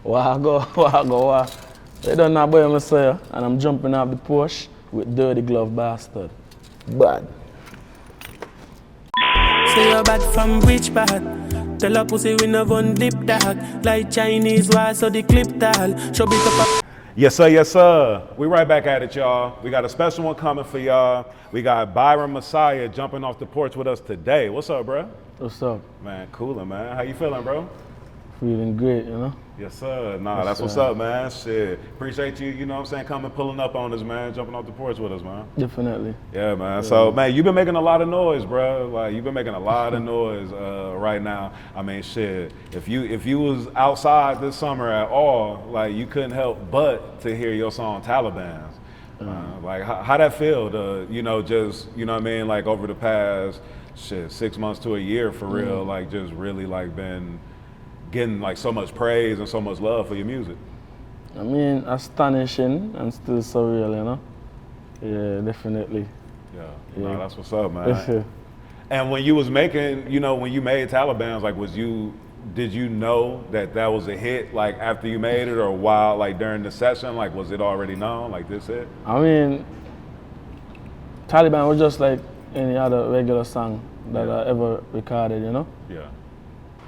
Wow. They don't know Byron Messia, and I'm jumping off the Porch with Dirty Glove Bastard. Bad. Say you're bad from which part? Tell a pussy we no gun dip dog. Like Chinese why so the clip tall. Show it up. Yes, sir, yes, sir. We right back at it, y'all. We got a special one coming for y'all. We got Byron Messia jumping off the porch with us today. What's up, bro? What's up? Man, coolin', man. How you feeling, bro? Feeling great, you know? Yes, sir. Nah, Yes, that's what's sir. up, man. Shit. Appreciate you, you know what I'm saying, coming, pulling up on us, man, jumping off the porch with us, man. Definitely. Yeah, man. So, man, you've been making a lot of noise, bro. Like, you've been making a lot of noise right now. I mean, shit. If you was outside this summer at all, like, you couldn't help but to hear your song Talibans. Like, how that feel to, you know, just, you know what I mean, like, over the past, 6 months to a year for real, like, just really, like, been getting, like, so much praise and so much love for your music. I mean, astonishing and still surreal, you know? Yeah, definitely. Yeah. Yeah. Nah, that's what's up, man. And when you was making, you know, when you made Talibans, like, did you know that was a hit, like, after you made it, or while, like, during the session, like, was it already known, like, this hit? I mean, Taliban was just like any other regular song that I ever recorded, you know? Yeah.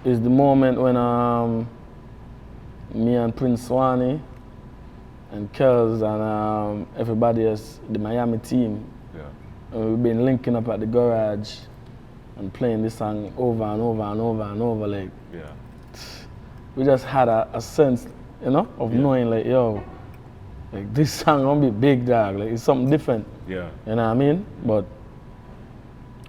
It's the moment when me and Prince Swanee and Kells and everybody else, the Miami team, we've been linking up at the garage and playing this song over and over and over and over. Like, we just had a sense, you know, of knowing, like, yo, like, this song gonna be big, dog. Like, it's something different. Yeah. You know what I mean? But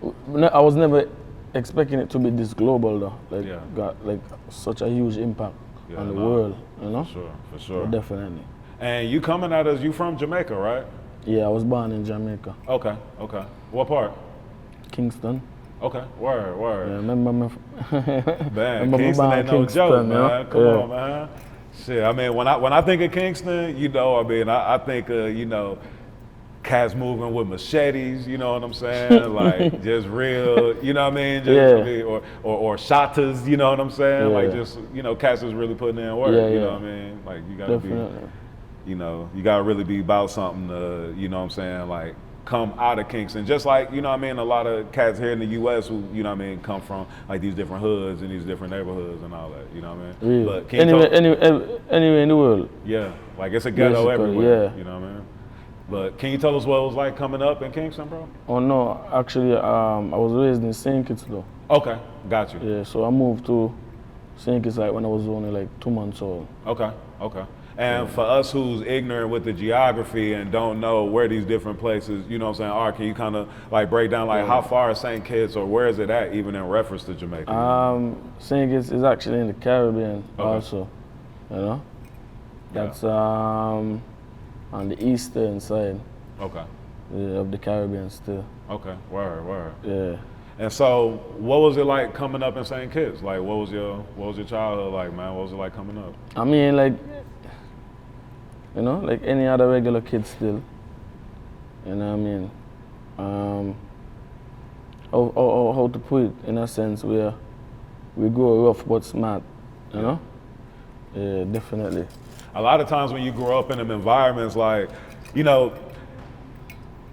I was never expecting it to be this global, though. Like, got like such a huge impact on the world, you know? For sure. But definitely. And you coming at us, you from Jamaica, right? Yeah, I was born in Jamaica. Okay. What part? Kingston. Okay, word. Yeah, remember me? Man, Kingston ain't no joke, man. Come on, man. Shit, I mean, when I think of Kingston, you know, I mean, I think of, you know, cats moving with machetes, you know what I'm saying? Like, just real, you know what I mean? I mean, or shotters, you know what I'm saying? Like, just, you know, cats is really putting in work, you know what I mean? Like, you gotta be, you know, you gotta really be about something to, you know what I'm saying, like, come out of Kingston. Just like, you know what I mean, a lot of cats here in the U.S. who, you know what I mean, come from, like, these different hoods and these different neighborhoods and all that, you know what I mean? Really? But anywhere in the world. Yeah, like, it's a ghetto Basically, everywhere, you know what I mean? But can you tell us what it was like coming up in Kingston, bro? Oh, no, actually, I was raised in St. Kitts, though. Okay, got you. Yeah, so I moved to St. Kitts, like, when I was only, like, 2 months old. Okay. And for us who's ignorant with the geography and don't know where these different places, you know what I'm saying, are, can you kind of, like, break down, like, how far is St. Kitts, or where is it at, even in reference to Jamaica? St. Kitts is actually in the Caribbean also, you know? That's on the eastern side of the Caribbean still. Okay, word. Yeah. And so, what was it like coming up in St. Kitts? Like, what was your childhood like, man? What was it like coming up? I mean, like, you know, like any other regular kid still. You know what I mean? How to put it, in a sense, where we grow rough but smart, you know? Yeah, definitely. A lot of times when you grow up in them environments, like, you know,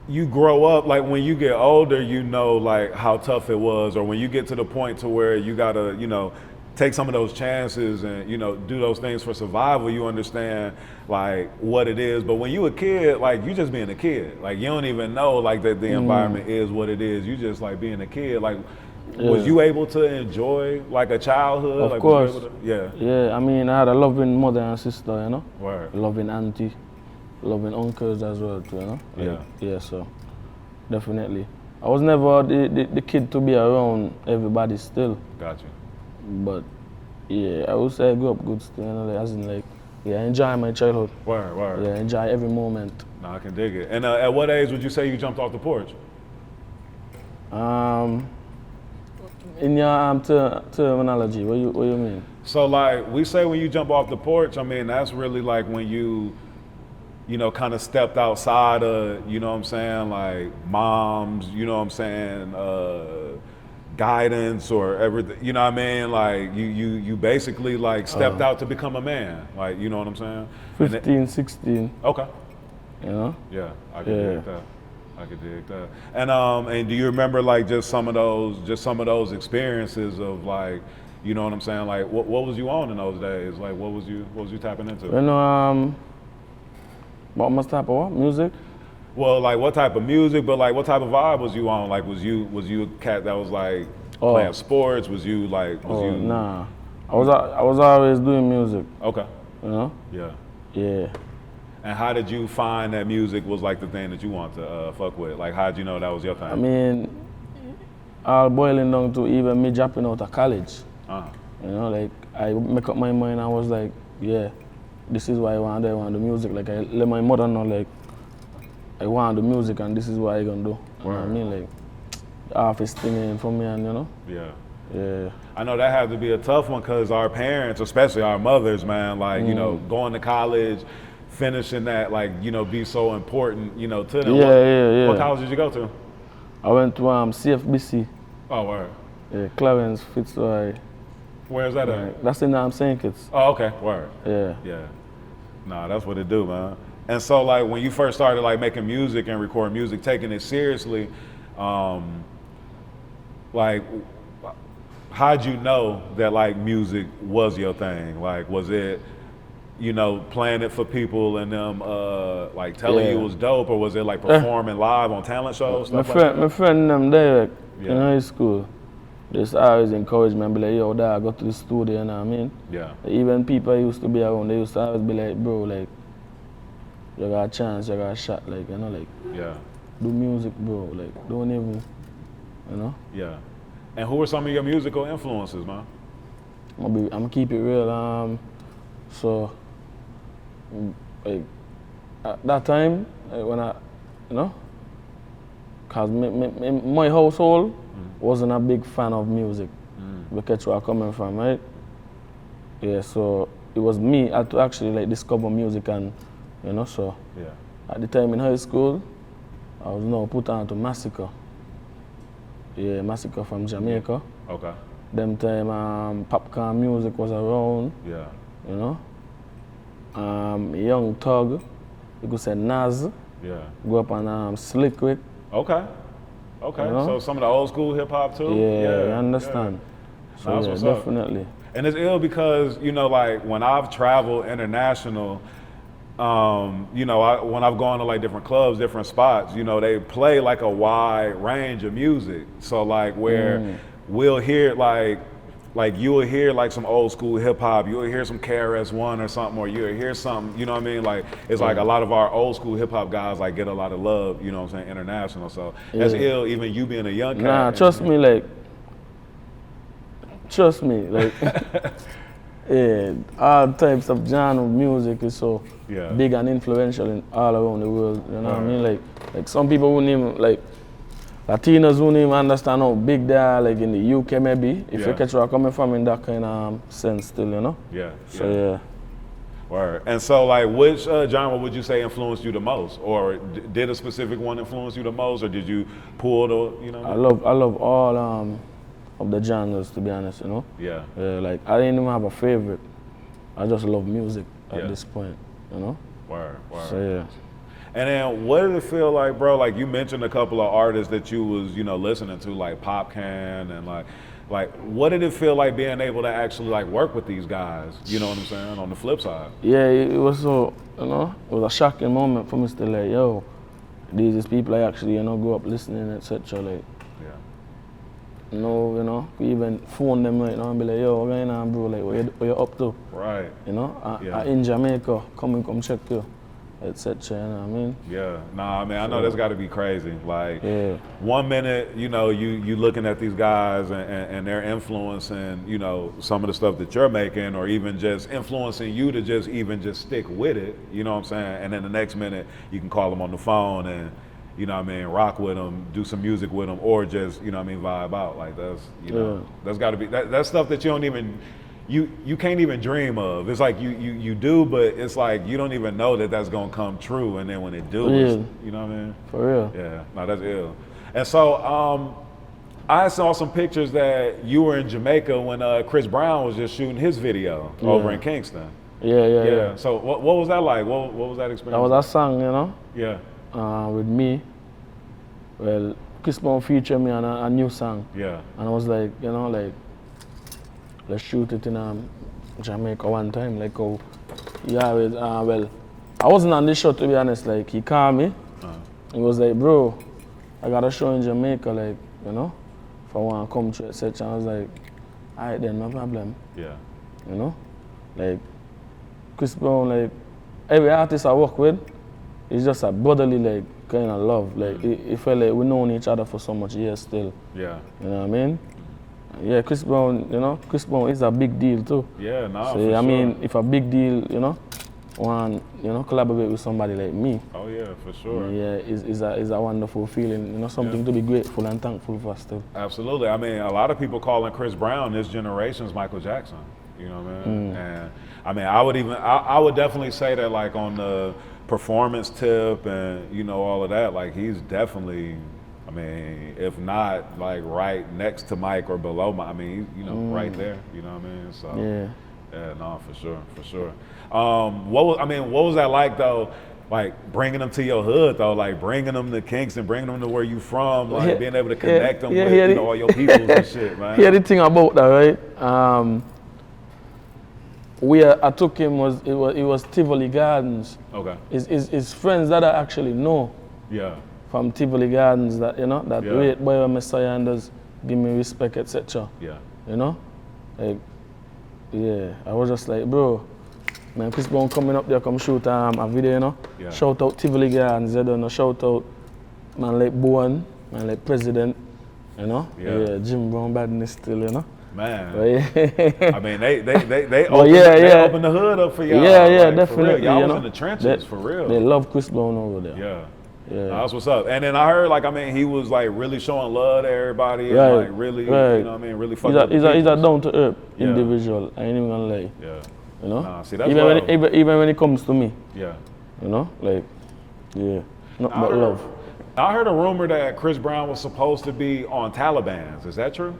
you grow up, like, when you get older, you know, like, how tough it was, or when you get to the point to where you gotta, you know, take some of those chances and, you know, do those things for survival, you understand, like, what it is. But when you a kid, like, you just being a kid. Like, you don't even know, like, that the environment is what it is. You just, like, being a kid. Like, was you able to enjoy, like, a childhood? Of like, course. Yeah, I mean, I had a loving mother and sister, you know? Word. Loving auntie, loving uncles as well, too, you know? Like, yeah, so definitely. I was never the kid to be around everybody still. Got you. But yeah, I would say I grew up good still, you know, like, as in, like, yeah, I enjoy my childhood. Word. Yeah, I enjoy every moment. No, I can dig it. And at what age would you say you jumped off the porch? In your terminology, what you mean? So, like, we say when you jump off the porch, I mean, that's really like when you know, kind of stepped outside of, you know what I'm saying, like, moms, you know what I'm saying, guidance or everything, you know what I mean? Like you basically like stepped out to become a man, like, you know what I'm saying? 15, 16. Okay. You know? Yeah, I could dig that. I could dig that. And do you remember like just some of those experiences of like, you know what I'm saying? Like what was you on in those days? Like what was you tapping into? You know, what was type of what? Music? Well, like what type of music, but like what type of vibe was you on? Like was you a cat that was like playing sports? Was you like Nah. I was always doing music. Okay. You know? Yeah. Yeah. And how did you find that music was like the thing that you want to fuck with? Like how did you know that was your thing? I mean, all boiling down to even me dropping out of college. You know, like I make up my mind. I was like, yeah, this is what I want. I want the music. Like I let my mother know, like I want the music, and this is what I gonna do. You know what I mean? Like the office thing for me, and you know. Yeah. Yeah. I know that had to be a tough one because our parents, especially our mothers, man, like you know, going to college, finishing that, like you know, be so important, you know, to them. Yeah. What college did you go to? I went to CFBC. Oh, word. Yeah, Clarence Fitzroy. Where's that at? That's in St. Kitts. Oh, okay. Word. Yeah. Yeah. Nah, that's what it do, man. And so, like, when you first started, like, making music and recording music, taking it seriously, like, how'd you know that, like, music was your thing? Like, was it, you know, playing it for people and them, like, telling you it was dope, or was it, like, performing live on talent shows? My friend them there, like, in high school, they always encourage me and be like, yo, dad, go to the studio, you know what I mean? Yeah. Even people I used to be around, they used to always be like, bro, like, you got a chance, you got a shot, like, you know, like, do music, bro, like, don't even, you know? Yeah. And who were some of your musical influences, man? I'm gonna keep it real. So, like, at that time, like, when I, you know, cause my household wasn't a big fan of music. Because where I'm coming from, right? Yeah, so it was me I had to actually like discover music, and you know, so at the time in high school, I was now put on to Massacre. Yeah, Massacre from Jamaica. Okay. Them time popcorn music was around. Yeah. You know? Young Thug, you could say Nas. Yeah. Grew up on Slick Rick. Okay. Okay. You know? So some of the old school hip hop too? Yeah, you understand. Yeah. So yeah, definitely. And it's ill because, you know, like when I've traveled international, you know, when I've gone to like different clubs, different spots, you know, they play like a wide range of music. So like where we'll hear like you will hear like some old school hip hop, you'll hear some KRS-One or something, or you'll hear something, you know what I mean? Like it's like a lot of our old school hip hop guys like get a lot of love, you know what I'm saying, international. So that's ill, even you being a young cat. Nah, trust me, yeah, all types of genre of music is so big and influential in all around the world. You know what I mean? Like some people wouldn't even like Latinos wouldn't even understand how big they are, like in the UK maybe. If you catch where I'm coming from in that kind of sense, still, you know. Yeah. So yeah. Word. And so, like, which genre would you say influenced you the most, or did a specific one influence you the most, or did you pull the, you know? I love all of the genres, to be honest, you know. Yeah. Like I didn't even have a favorite. I just love music at this point, you know. Word. So yeah. And then what did it feel like, bro? Like you mentioned a couple of artists that you was, you know, listening to, like Popcan, and like what did it feel like being able to actually like work with these guys? You know what I'm saying? On the flip side. Yeah, it was so, you know, it was a shocking moment for me to like, yo, these is people I actually, you know, grew up listening, etc. Like, you know, we even phone them right now and be like, yo, what's going on, bro? Like, what you up to? Right. You know, I in Jamaica, come check you, etc. You know what I mean? Yeah. Nah, man, I know that's got to be crazy. Like, 1 minute, you know, you looking at these guys and they're influencing, you know, some of the stuff that you're making, or even just influencing you to just even just stick with it. You know what I'm saying? And then the next minute, you can call them on the phone and, you know what I mean, rock with them, do some music with them, or just, you know what I mean, vibe out. Like that's, you know, that's got to be, that's stuff that you don't even, you can't even dream of. It's like you do, but it's like you don't even know that that's gonna come true. And then when it do, it's, you know what I mean? For real. Yeah, no, that's ill. And so, I saw some pictures that you were in Jamaica when Chris Brown was just shooting his video over in Kingston. Yeah. So what was that like? What was that experience? That was a song, you know? Yeah. With me. Well, Chris Brown featured me on a new song. Yeah. And I was like, you know, like, let's shoot it in Jamaica one time. Like, oh, yeah, well, I wasn't on this show, to be honest. Like, he called me. He was like, bro, I got a show in Jamaica, like, you know, if I want to come to, etc. I was like, all right then, no problem. Yeah. You know? Like, Chris Brown, like, every artist I work with, it's just a brotherly, like, kind of love. Like, it felt like we known each other for so much years still. Yeah. You know what I mean? Yeah, Chris Brown, you know, Chris Brown is a big deal too. Yeah, no, so, I mean, if a big deal, you know, want, you know, collaborate with somebody like me. Oh yeah, for sure. Yeah, is a wonderful feeling, you know, something to be grateful and thankful for still. Absolutely. I mean, a lot of people calling Chris Brown this generation's Michael Jackson. You know what I mean? And I mean, I would definitely say that, like, on the performance tip and, you know, all of that, like, he's definitely, I mean, if not like right next to Mike or below Mike, I mean, you know, right there. You know what I mean? So yeah, no, for sure. What was that like though? Like bringing them to your hood though, like bringing them to Kingston, bringing them to where you from, like being able to connect them with you know, all your peoples and shit, man. Yeah, the thing about that, right? I took him it was Tivoli Gardens. Okay. His friends that I actually know. Yeah. From Tivoli Gardens, that, you know, that rate Byron Messia and does give me respect, etc. Yeah. You know? Like, yeah, I was just like, bro, man, Chris Brown coming up there, come shoot a video, you know? Yeah. Shout out Tivoli Gardens, you know, shout out man like Bowen, man like President, you know? Yeah, Jim Brown badness still, you know? Man, yeah. I mean, they opened the hood up for y'all. Yeah, like, definitely. Y'all was know? in the trenches, for real. They love Chris Brown over there. Yeah. Yeah. That's what's up. And then I heard, like, I mean, he was like really showing love to everybody, and like really, you know what I mean, really fucking up. He's a down to earth individual. I ain't even gonna lie. Yeah. You know? Nah, see, that's even when it comes to me. Yeah. You know, like, not but love. I heard a rumor that Chris Brown was supposed to be on Talibans. Is that true?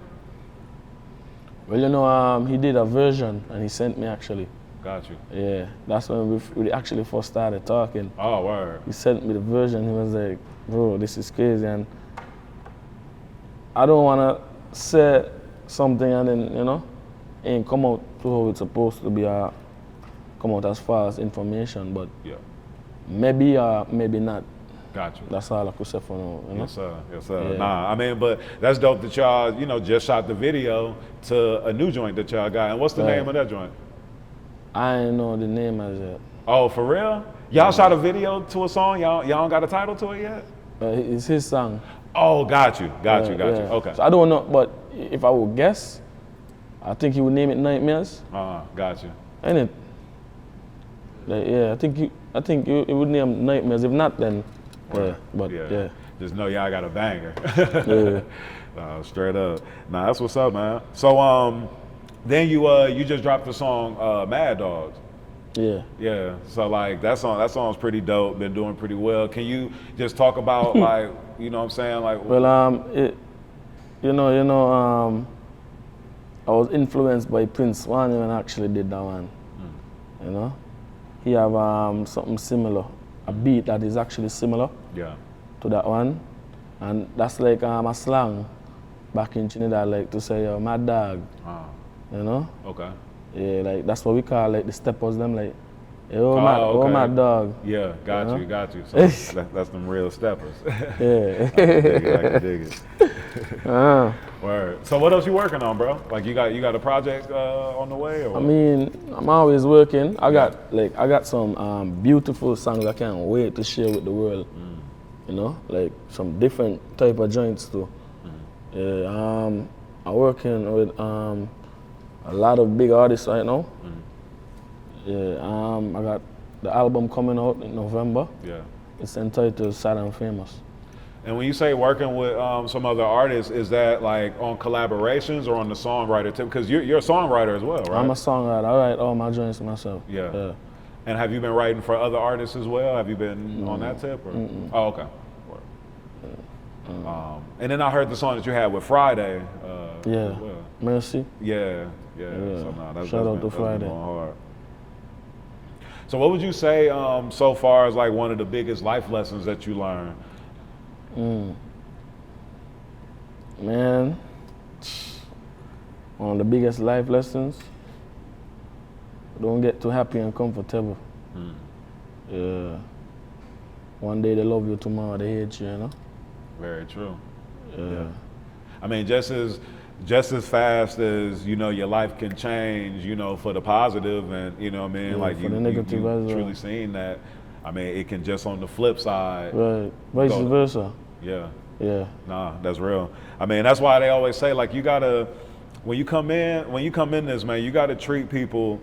Well, you know, he did a version and he sent me actually. Got you. Yeah, that's when we actually first started talking. Oh, word. He sent me the version. He was like, bro, this is crazy. And I don't want to say something and then, you know, ain't come out to how it's supposed to be, come out as far as information, but maybe or maybe not. Got you. That's all I could say for now. You know? Yes, sir. Yeah. Nah, I mean, but that's dope that y'all, you know, just shot the video to a new joint that y'all got. And what's the name of that joint? I ain't know the name as yet. Oh, for real? Y'all shot a video to a song? Y'all don't got a title to it yet? It's his song. Oh, got you. Okay. So I don't know, but if I would guess, I think he would name it Nightmares. Got you. Ain't it? Like, yeah, I think it would name Nightmares. If not, then yeah. Just know y'all got a banger. Straight up. Nah, that's what's up, man. So then you just dropped the song Mad Dogs. Yeah. Yeah. So like that song's pretty dope, been doing pretty well. Can you just talk about like, you know what I'm saying? Like well, I was influenced by Prince when I actually did that one. You know? He have something similar. A beat that is actually similar to that one. And that's like a slang back in Trinidad, like to say, yo, mad dog. You know? Okay. Yeah, like that's what we call like the steppers, them like, yo, mad dog. Yeah, got you. So that's them real steppers. Yeah. I can dig it. Word. So what else you working on, bro? Like you got a project on the way, or what? I mean, I'm always working. I got some beautiful songs I can't wait to share with the world. You know, like some different type of joints too. Yeah, I'm working with a lot of big artists right now. Yeah, I got the album coming out in November. Yeah, it's entitled Sad and Famous. And when you say working with some other artists, is that like on collaborations or on the songwriter tip? Because you're a songwriter as well, right? I'm a songwriter. I write all my joints myself. Yeah. And have you been writing for other artists as well? Have you been on that tip? Or? Oh, okay. And then I heard the song that you had with Friday. Yeah, well. Mercy. Yeah. So, that's Shout out to been Friday. going hard. So what would you say so far as like one of the biggest life lessons that you learned? Man, one of the biggest life lessons, don't get too happy and comfortable. Yeah. One day they love you, tomorrow they hate you, you know? Very true. Yeah. I mean, just as fast as, you know, your life can change, you know, for the positive and, you know what I mean? Yeah, like for you the negative as well. truly seen that. I mean, it can just on the flip side. Right, vice versa. Yeah. Yeah. Nah, that's real. I mean, that's why they always say, like, you gotta, when you come in this, man, you gotta treat people,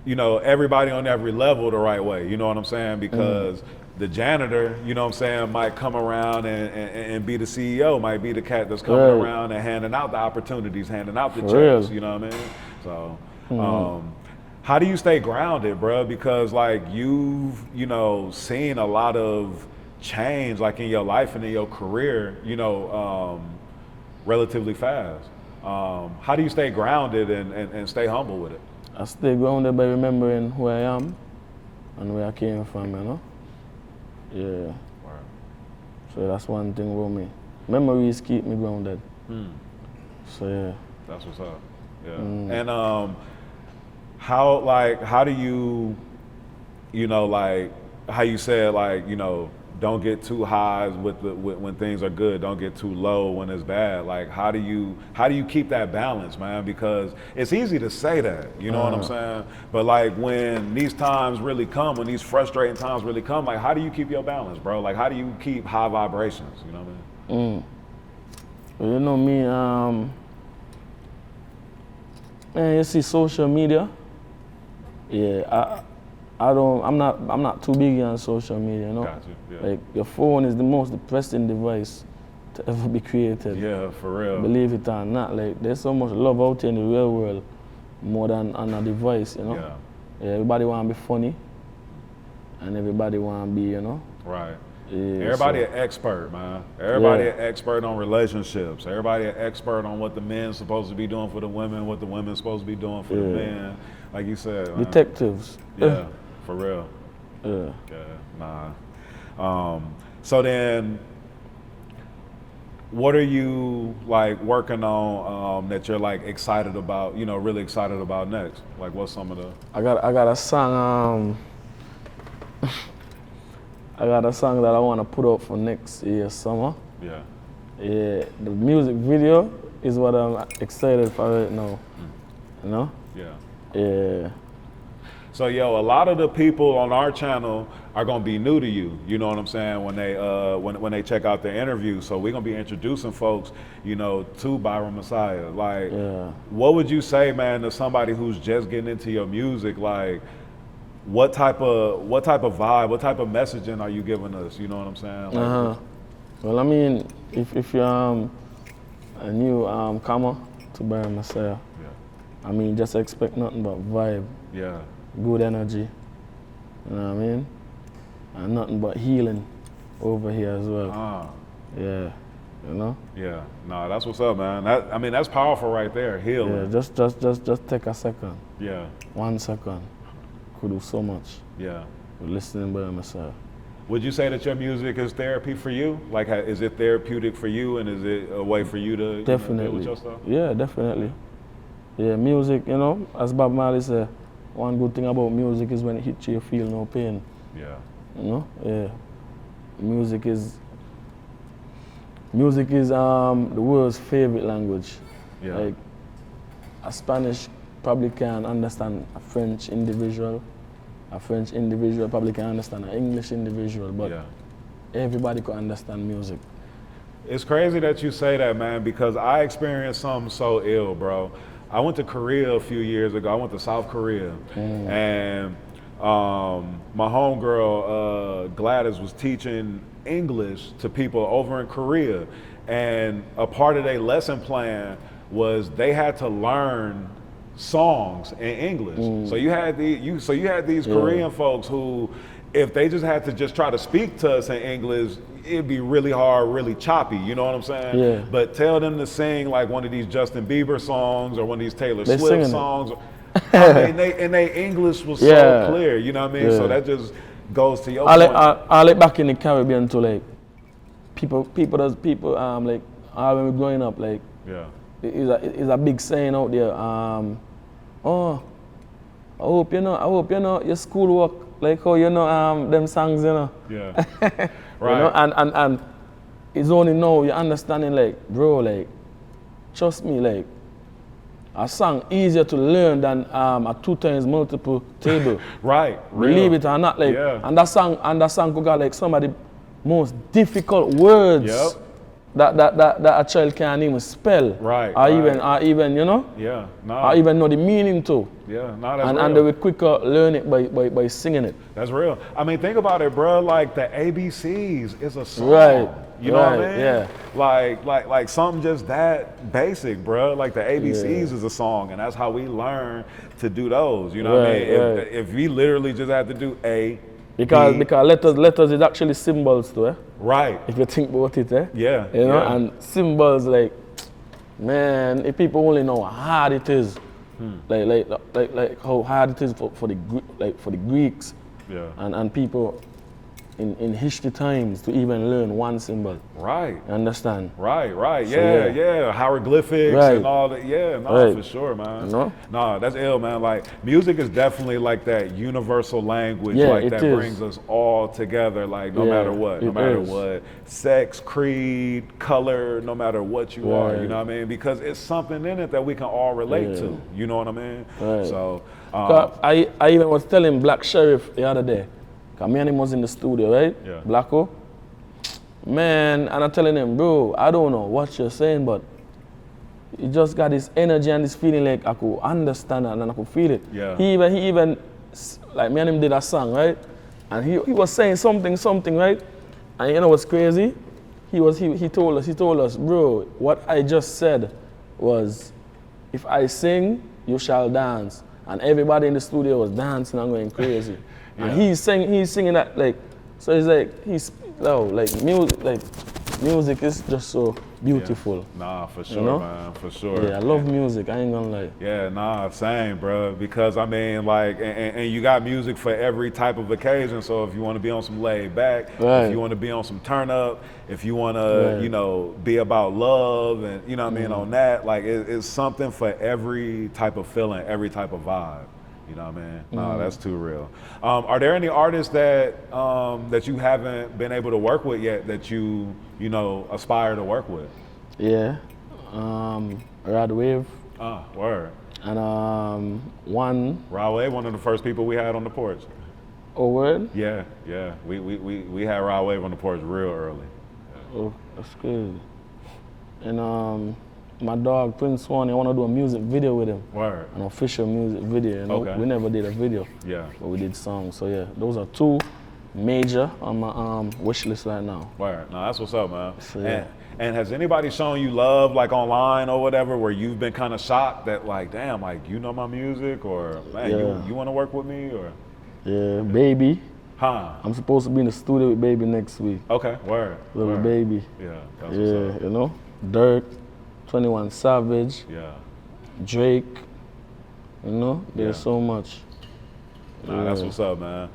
you know, everybody on every level the right way. You know what I'm saying? Because the janitor, you know what I'm saying, might come around and be the CEO, might be the cat that's coming around and handing out the opportunities, handing out the checks, you know what I mean? So, how do you stay grounded, bro? Because like you've, you know, seen a lot of change like in your life and in your career, you know, relatively fast. How do you stay grounded and stay humble with it? I stay grounded by remembering who I am and where I came from, you know? Yeah. Right. So that's one thing about me. Memories keep me grounded. So yeah. That's what's up. Yeah. And how do you, you know, like how you said, like, you know, don't get too high when things are good, don't get too low when it's bad. Like how do you keep that balance, man? Because it's easy to say that, you know what I'm saying? But like when these times really come, when these frustrating times really come, like how do you keep your balance, bro? Like how do you keep high vibrations, you know what I mean? Well, you know me, man, you see social media? Yeah, I'm not too big on social media, you know? Got you, yeah. Like your phone is the most depressing device to ever be created. Yeah, for real. Believe it or not, like there's so much love out here in the real world more than on a device, you know? Yeah, everybody wanna be funny and everybody wanna be, you know? Right. Yeah, everybody an expert, man. Everybody an expert on relationships. Everybody an expert on what the men's supposed to be doing for the women, what the women's supposed to be doing for the men. Like you said, man. Detectives. Yeah, for real. Yeah, nah. So then, what are you like working on that you're like excited about? You know, really excited about next? Like, what's some of the? I got a song. I got a song that I want to put up for next year summer. Yeah. Yeah. The music video is what I'm excited for right now. You know? Yeah. Yeah. So yo, a lot of the people on our channel are gonna be new to you. You know what I'm saying? When they when they check out the interview. So we're gonna be introducing folks, you know, to Byron Messia. Like, what would you say, man, to somebody who's just getting into your music? Like, what type of vibe, what type of messaging are you giving us? You know what I'm saying? Like, well, I mean, if you're a new comer to Byron Messia, I mean, just expect nothing but vibe. Yeah. Good energy. You know what I mean? And nothing but healing over here as well. Yeah. You know? Yeah. No, that's what's up, man. I mean, that's powerful right there. Healing. Yeah. Just take a second. Yeah. 1 second could do so much. Yeah. Listening by myself. Would you say that your music is therapy for you? Like, is it therapeutic for you, and is it a way for you to definitely deal with your stuff? Yeah, definitely. Yeah, music. You know, as Bob Marley said, one good thing about music is when it hits you, you feel no pain. Yeah. You know? Yeah. Music is the world's favorite language. Yeah. Like a Spanish probably can understand a French individual. A French individual probably can understand an English individual, but everybody can understand music. It's crazy that you say that, man, because I experienced something so ill, bro. I went to Korea a few years ago. I went to South Korea, and my homegirl Gladys was teaching English to people over in Korea, and a part of their lesson plan was they had to learn songs in English. So you had these Korean folks who if they just had to just try to speak to us in English, it'd be really hard, really choppy, you know what I'm saying? Yeah. But tell them to sing like one of these Justin Bieber songs or one of these Taylor Swift songs. I mean, and they English was so clear, you know what I mean? So that just goes to your point. I like back in the Caribbean too, like people like when we're growing up, like it's a big saying out there. Oh, I hope you know your schoolwork, like how you know them songs, you know. Yeah. Right. You know, and it's only now you're understanding, like, bro, like, trust me, like, a song easier to learn than a 2 times multiple table. Right. Believe it or not, like, and that song could got like some of the most difficult words that a child can't even spell. Right. Or even, you know? Yeah. Or even know the meaning to. Yeah, that's real. And they will quicker learn it by singing it. That's real. I mean, think about it, bro. Like the ABCs is a song. Right. You know what I mean? Yeah. Like something just that basic, bro. Like the ABCs is a song, and that's how we learn to do those. You know what I mean? If we literally just had to do A, because letters is actually symbols too, eh? Right. If you think about it, eh? Yeah. You know, and symbols, like, man, if people only know how hard it is, like how hard it is for the Greeks, and people in history times to even learn one symbol. Right. Understand? Right. So, yeah. Hieroglyphics and all that. Yeah, for sure, man. No? No, that's ill, man. Like, music is definitely like that universal language, like that brings us all together, like no matter what, sex, creed, color, no matter what you are, you know what I mean? Because it's something in it that we can all relate to, you know what I mean? Right. So, I even was telling Black Sheriff the other day, me and him was in the studio, right? Yeah. Blacko. Man, and I'm telling him, bro, I don't know what you're saying, but you just got this energy and this feeling like I could understand it and I could feel it. Yeah. He even, like me and him did a song, right? And he was saying something, right? And you know what's crazy? He told us, bro, what I just said was, if I sing, you shall dance. And everybody in the studio was dancing and going crazy. And he's singing that, like, so it's like music is just so beautiful. Yeah. Nah, for sure, you know? man, for sure. Yeah, I love music, I ain't gonna lie. Yeah, nah, same, bro. Because I mean, like, and you got music for every type of occasion. So if you want to be on some laid back, if you want to be on some turn up, if you want to, you know, be about love and, you know what I mean, on that, like, it's something for every type of feeling, every type of vibe. You know what I mean? No, that's too real. Are there any artists that that you haven't been able to work with yet that you know, aspire to work with? Yeah. Rod Wave. Word. And Rod Wave, one of the first people we had on the porch. Oh, word? Yeah. We had Rod Wave on the porch real early. Oh, that's good. And my dog Prince Swan, I want to do a music video with him. Word. An official music video. You know? Okay. We never did a video. Yeah. But we did songs. So yeah, those are 2 major on my wish list right now. Word. No, that's what's up, man. So, yeah. And has anybody shown you love, like online or whatever, where you've been kind of shocked that, like, damn, like, you know my music, or man, you want to work with me, or? Yeah, Baby. Huh. I'm supposed to be in the studio with Baby next week. Okay. Word. Little Baby. Yeah. That's what's up. You know, Dirk. 21 Savage, Drake, you know, there's so much. Nah, that's what's up, man.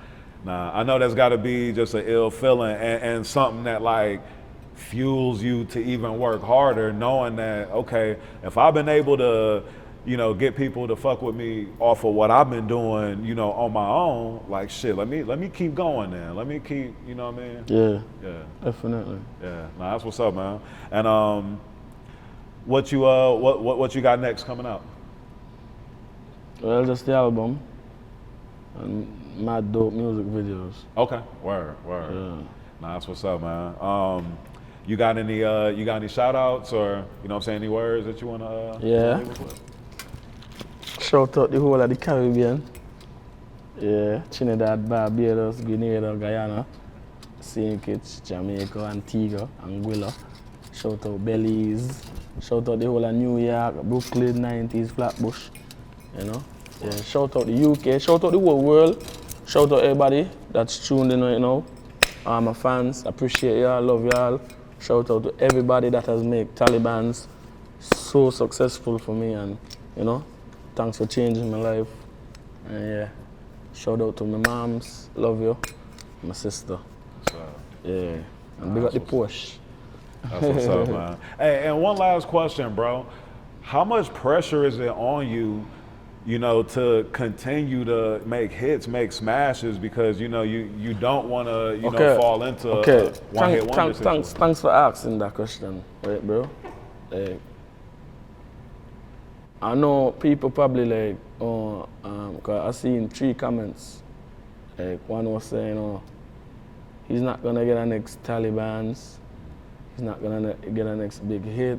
Nah, I know that's got to be just an ill feeling and something that, like, fuels you to even work harder, knowing that, okay, if I've been able to, you know, get people to fuck with me off of what I've been doing, you know, on my own, like, shit, let me keep going then. Let me keep, you know what I mean? Yeah, definitely. Yeah, nah, that's what's up, man. And what you got next coming out? Well, just the album and mad dope music videos. Okay, word. Yeah. Nah, that's what's up, man. You got any shout outs, or, you know what I'm saying, any words that you wanna Yeah. Shout out the whole of the Caribbean. Yeah, Trinidad, Barbados, Grenada, Guyana, St. Kitts, Jamaica, Antigua, Anguilla. Shout out Belize. Shout out the whole of New York, Brooklyn, 90s, Flatbush, you know. Yeah, shout out the UK, shout out the whole world. Shout out everybody that's tuned in right now. All my fans, appreciate y'all, love y'all. Shout out to everybody that has made Talibans so successful for me, and you know, thanks for changing my life. And yeah, shout out to my moms, love you, my sister. Yeah, and big up the Porch. That's what's up, man. Hey, and one last question, bro. How much pressure is it on you, you know, to continue to make hits, make smashes, because you know you don't want to, you know, fall into a one-hit wonder situation? Thanks for asking that question, right, bro? Like, I know people probably like, cause I seen 3 comments. Like one was saying, oh, he's not gonna get a next Talibans. He's not gonna get a next big hit,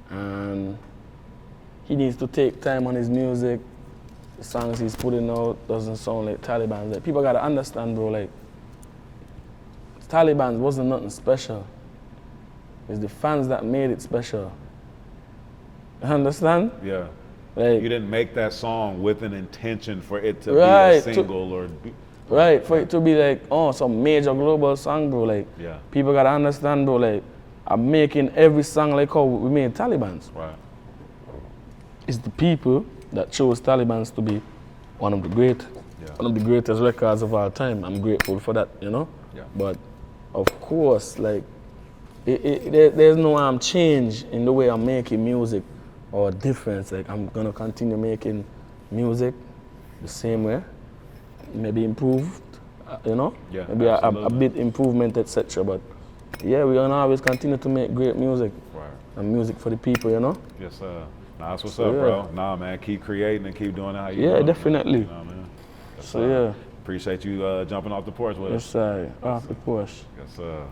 and he needs to take time on his music. The songs he's putting out doesn't sound like Talibans. Like, people gotta understand, bro. Like, Talibans wasn't nothing special. It's the fans that made it special. You understand? Yeah. Like, you didn't make that song with an intention for it to be a single or. Right, for it to be like, oh, some major global song, bro. Like, yeah. People gotta understand, bro. Like, I'm making every song like how we made Talibans. Right. It's the people that chose Talibans to be one of the greatest records of our time. I'm grateful for that, you know. Yeah. But of course, like, there's no change in the way I'm making music or difference. Like, I'm gonna continue making music the same way. Maybe improved, you know? Yeah, maybe a bit improvement, etc. But yeah, we're gonna always continue to make great music. Right. And music for the people, you know? Yes, sir. Nah, that's what's up, bro. Nah, man, keep creating and keep doing it how you do. Yeah, definitely. You know what I mean? Yes, so yeah. Appreciate you jumping off the porch with us. Yes, sir. Off the porch. Yes, sir.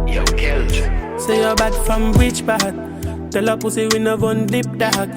Yo, Kelch. Say you're bad from which part? Tell a pussy we no one dip dog.